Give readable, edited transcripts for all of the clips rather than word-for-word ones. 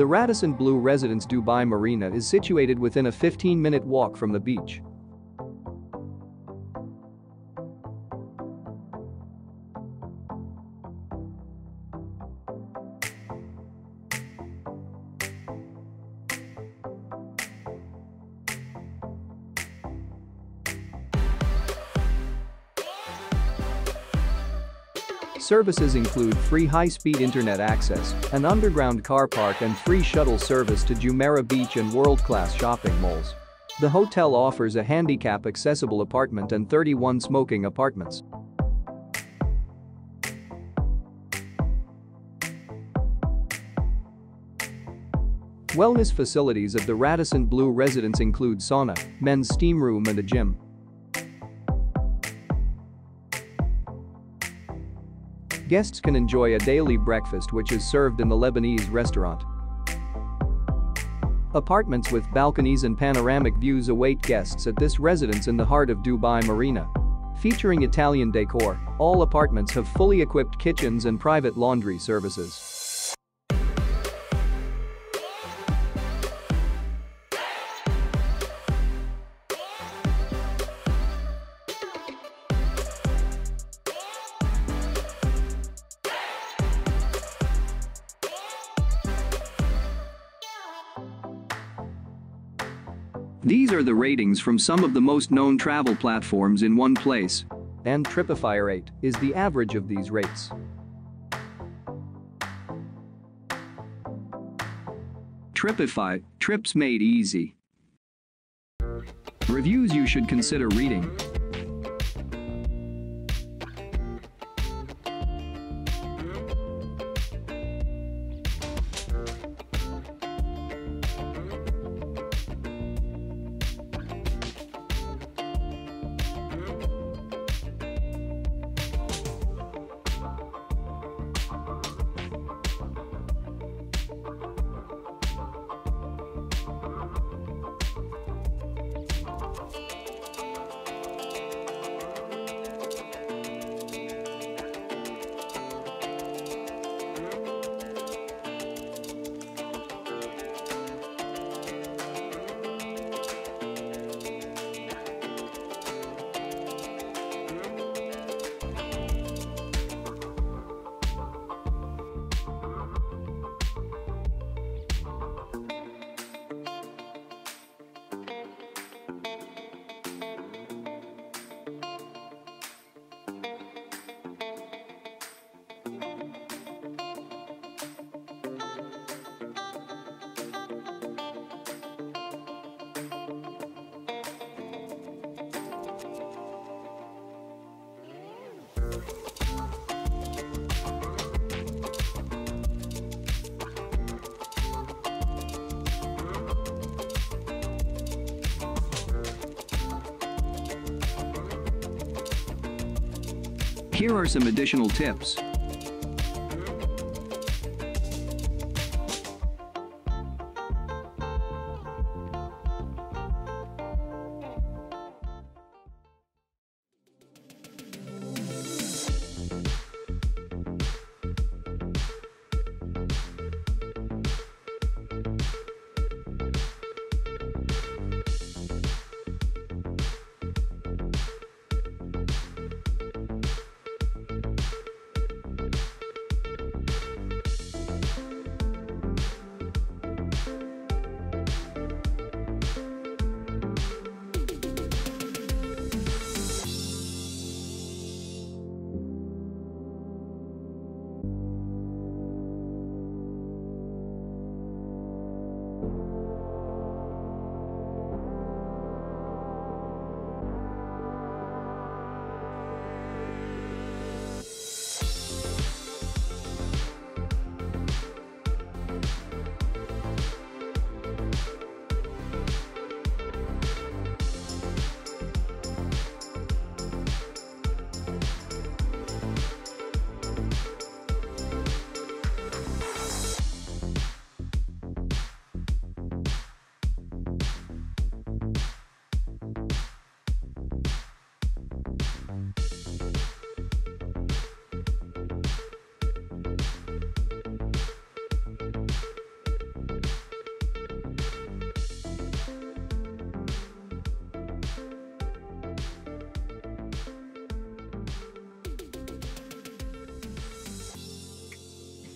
The Radisson Blu Residence Dubai Marina is situated within a 15-minute walk from the beach. Services include free high-speed internet access, an underground car park and free shuttle service to Jumeirah Beach and world-class shopping malls. The hotel offers a handicap-accessible apartment and 31 smoking apartments. Wellness facilities at the Radisson Blu Residence include sauna, men's steam room and a gym. Guests can enjoy a daily breakfast which is served in the Lebanese restaurant. Apartments with balconies and panoramic views await guests at this residence in the heart of Dubai Marina. Featuring Italian decor, all apartments have fully equipped kitchens and private laundry services. These are the ratings from some of the most known travel platforms in one place. And TripAdvisor 8 is the average of these rates. TripAdvisor, trips made easy. Reviews you should consider reading. Here are some additional tips.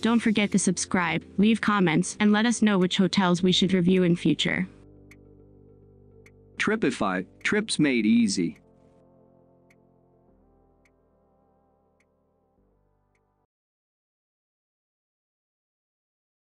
Don't forget to subscribe, leave comments, and let us know which hotels we should review in future. Tripeefy, trips made easy.